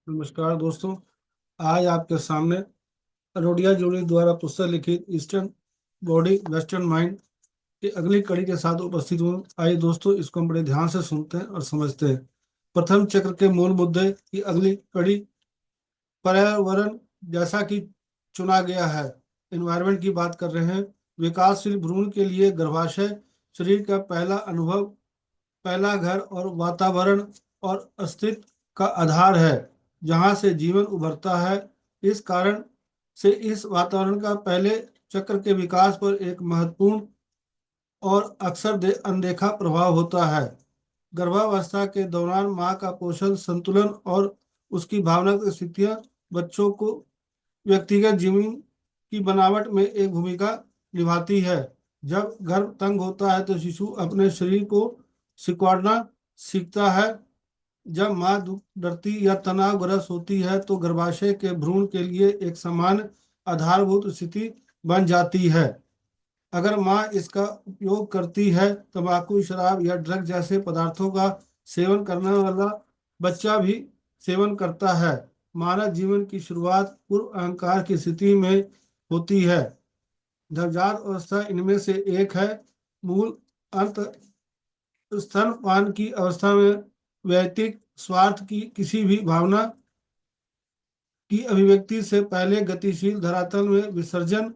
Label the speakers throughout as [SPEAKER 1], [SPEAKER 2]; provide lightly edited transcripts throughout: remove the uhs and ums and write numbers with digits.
[SPEAKER 1] नमस्कार दोस्तों। आज आपके सामने अरोड़िया जोड़ी द्वारा पुस्तक लिखित ईस्टर्न बॉडी वेस्टर्न माइंड की अगली कड़ी के साथ उपस्थित हूँ। आइए दोस्तों, इसको हम बड़े ध्यान से सुनते हैं और समझते हैं। प्रथम चक्र के मूल मुद्दे की अगली कड़ी पर्यावरण जैसा कि चुना गया है, एनवायरनमेंट की बात कर रहे हैं। विकासशील भ्रूण के लिए गर्भाशय शरीर का पहला अनुभव, पहला घर और वातावरण और अस्तित्व का आधार है जहां से जीवन उभरता है। इस कारण से इस वातावरण का पहले चक्र के विकास पर एक महत्वपूर्ण और अक्सर अनदेखा प्रभाव होता है। गर्भावस्था के दौरान माँ का पोषण, संतुलन और उसकी भावनात्मक स्थितियां बच्चों को व्यक्तिगत जीवन की बनावट में एक भूमिका निभाती है। जब गर्भ तंग होता है तो शिशु अपने शरीर को सिकुड़ना सीखता है। जब माँ डरती या तनावग्रस्त होती है तो गर्भाशय के भ्रूण के लिए एक सामान्य आधारभूत स्थिति बन जाती है। अगर माँ इसका उपयोग करती है, तंबाकू, शराब या ड्रग जैसे पदार्थों का सेवन करने वाला बच्चा भी सेवन करता है। मानव जीवन की शुरुआत पूर्व अहंकार की स्थिति में होती है। नवजात अवस्था इनमें से एक है। मूल अंत स्तनपान की अवस्था में वैयक्तिक स्वार्थ की किसी भी भावना की अभिव्यक्ति से पहले गतिशील धरातल में विसर्जन।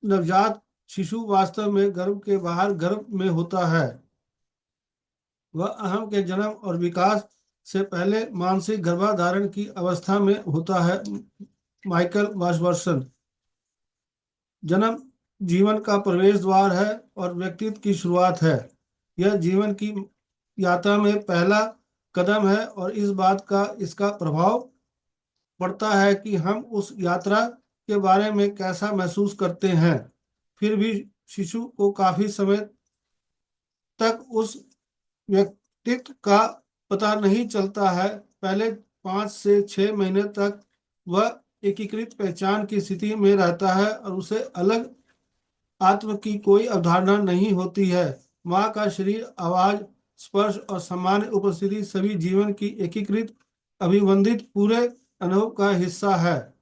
[SPEAKER 1] नवजात शिशु वास्तव में गर्भ के बाहर गर्भ में होता है। वह अहम के जन्म और विकास से पहले मानसिक गर्भाधारण की अवस्था में होता है। माइकल वाशवर्सन। जन्म जीवन का प्रवेश द्वार है और व्यक्तित्व की शुरुआत है। यह जीवन की यात्रा में पहला कदम है और इस बात का इसका प्रभाव पड़ता है कि हम उस यात्रा के बारे में कैसा महसूस करते हैं। फिर भी शिशु को काफी समय तक उस व्यक्तित्व का पता नहीं चलता है। पहले 5 से 6 महीने तक वह एकीकृत पहचान की स्थिति में रहता है और उसे अलग आत्म की कोई अवधारणा नहीं होती है। माँ का शरीर, आवाज, स्पर्श और सामान्य उपस्थिति सभी जीवन की एकीकृत अभिबंधित पूरे अनुभव का हिस्सा है।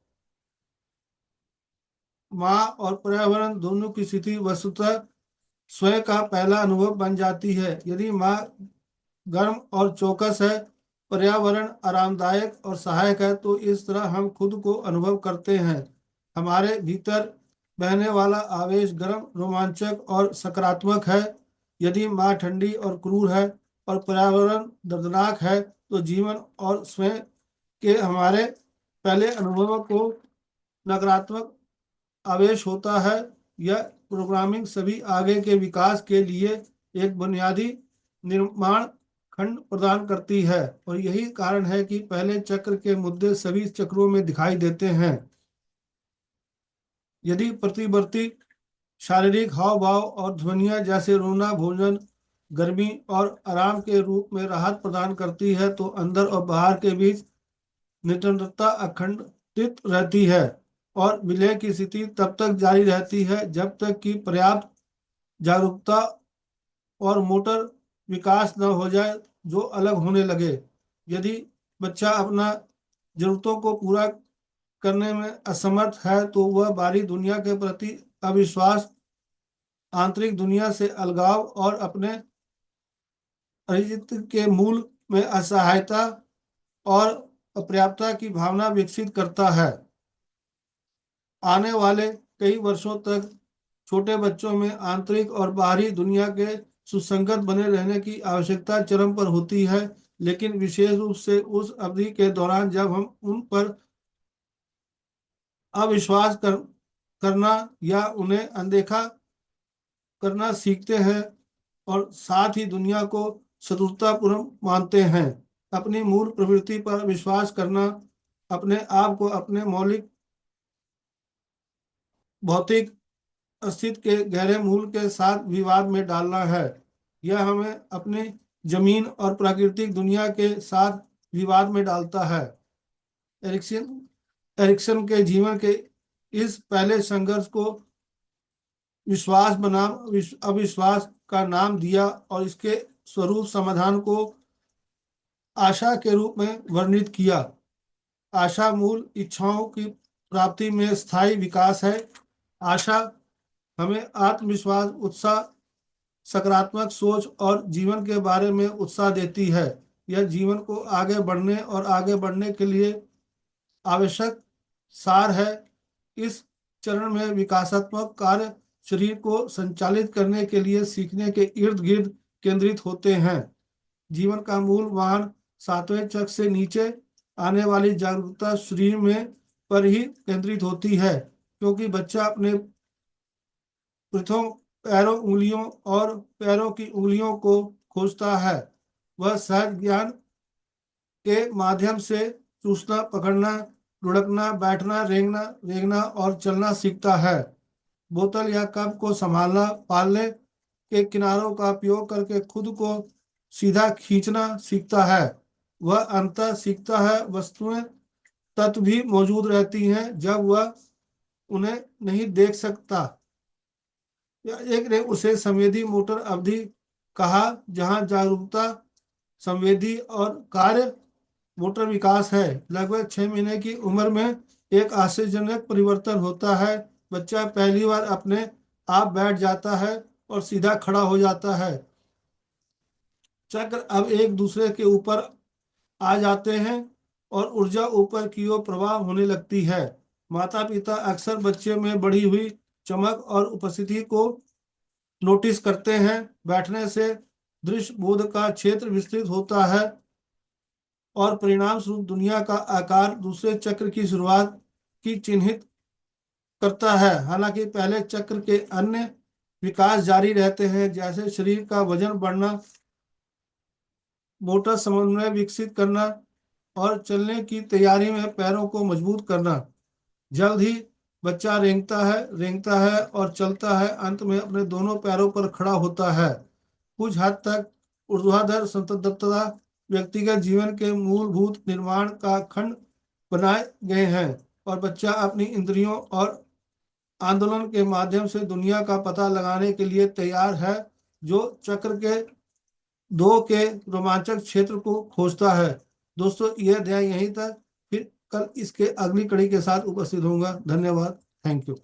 [SPEAKER 1] माँ और पर्यावरण दोनों की स्थिति वस्तुतः स्वयं का पहला अनुभव बन जाती है। यदि माँ गर्म और चौकस है, पर्यावरण आरामदायक और सहायक है, तो इस तरह हम खुद को अनुभव करते हैं। हमारे भीतर बहने वाला आवेश गर्म, रोमांचक और सकारात्मक है। यदि माँ ठंडी और क्रूर है और पर्यावरण दर्दनाक है, तो जीवन और स्वयं के हमारे पहले अनुभवों को नकारात्मक आवेश होता है। यह प्रोग्रामिंग सभी आगे के विकास के लिए एक बुनियादी निर्माण खंड प्रदान करती है और यही कारण है कि पहले चक्र के मुद्दे सभी चक्रों में दिखाई देते हैं। यदि प्रतिवर्ती शारीरिक हाव भाव और ध्वनियां जैसे रोना, भोजन, गर्मी और आराम के रूप में राहत प्रदान करती है, तो अंदर और बाहर के बीच निरंतरता अखंडित रहती है और विलय की स्थिति तब तक जारी रहती है जब तक कि पर्याप्त जागरूकता और मोटर विकास न हो जाए जो अलग होने लगे। यदि बच्चा अपना जरूरतों को पूरा करने में असमर्थ है तो वह बाहरी दुनिया के प्रति अविश्वास, आंतरिक दुनिया से अलगाव और अपने अस्तित्व के मूल में असहायता और अपर्याप्तता की भावना विकसित करता है। आने वाले कई वर्षों तक छोटे बच्चों में आंतरिक और बाहरी दुनिया के सुसंगत बने रहने की आवश्यकता चरम पर होती है, लेकिन विशेष रूप से उस अवधि के दौरान जब हम उन पर अविश्वास करना या उन्हें अनदेखा करना सीखते हैं और साथ ही दुनिया को शत्रुतापूर्ण मानते हैं। अपनी मूल प्रवृत्ति पर विश्वास करना अपने आप को अपने मौलिक भौतिक अस्तित्व के गहरे मूल के साथ विवाद में डालना है। यह हमें अपनी जमीन और प्राकृतिक दुनिया के साथ विवाद में डालता है। एरिक्सन एरिक्सन के जीवन के इस पहले संघर्ष को विश्वास बनाम अविश्वास का नाम दिया और इसके स्वरूप समाधान को आशा के रूप में वर्णित किया। आशा मूल इच्छाओं की प्राप्ति में स्थायी विकास है। आशा हमें आत्मविश्वास, उत्साह, सकारात्मक सोच और जीवन के बारे में उत्साह देती है। यह जीवन को आगे बढ़ने और आगे बढ़ने के लिए आवश्यक सार है। इस चरण में विकासात्मक कार्य शरीर को संचालित करने के लिए सीखने के इर्द गिर्द केंद्रित होते हैं। जीवन का मूल वाहन सातवें चक्र से नीचे आने वाली जागरूकता शरीर में पर ही केंद्रित होती है, क्योंकि बच्चा अपने प्रथम पैरों उंगलियों और पैरों की उंगलियों को खोजता है। वह सहज ज्ञान के माध्यम से चूसना, पकड़ना, लुढ़कना, बैठना, रेंगना रेंगना और चलना सीखता है। बोतल या कप को संभालना, पालने के किनारों का उपयोग करके खुद को सीधा खींचना सीखता है। वह अंततः सीखता है वस्तुएं तत्व भी मौजूद रहती हैं जब वह उन्हें नहीं देख सकता। एक ने उसे संवेदी मोटर अवधि कहा, जहां जागरूकता, संवेदी और कार्य मोटर विकास है। लगभग 6 महीने की उम्र में एक आश्चर्यजनक परिवर्तन होता है। बच्चा पहली बार अपने आप बैठ जाता है और सीधा खड़ा हो जाता है। चक्र अब एक दूसरे के ऊपर आ जाते हैं और ऊर्जा ऊपर की ओर प्रवाह होने लगती है। माता पिता अक्सर बच्चे में बढ़ी हुई चमक और उपस्थिति को नोटिस करते हैं। बैठने से दृश्य बोध का क्षेत्र विस्तृत होता है और परिणाम स्वरूप दुनिया का आकार दूसरे चक्र की शुरुआत की चिन्हित करता है। हालांकि पहले चक्र के अन्य विकास जारी रहते हैं, जैसे शरीर का वजन बढ़ना, मोटर समन्वय विकसित करना और चलने की तैयारी में पैरों को मजबूत करना। जल्द ही बच्चा रेंगता है और चलता है। अंत में अपने दोनों पैरों पर खड़ा होता है। कुछ हद तक ऊर्ध्वाधर स्वतंत्रता व्यक्तिगत जीवन के मूलभूत निर्माण का खंड बनाए गए हैं और बच्चा अपनी इंद्रियों और आंदोलन के माध्यम से दुनिया का पता लगाने के लिए तैयार है, जो चक्र के 2 के रोमांचक क्षेत्र को खोजता है। दोस्तों, यह अध्याय यहीं तक, फिर कल इसके अगली कड़ी के साथ उपस्थित होऊंगा। धन्यवाद। Thank you.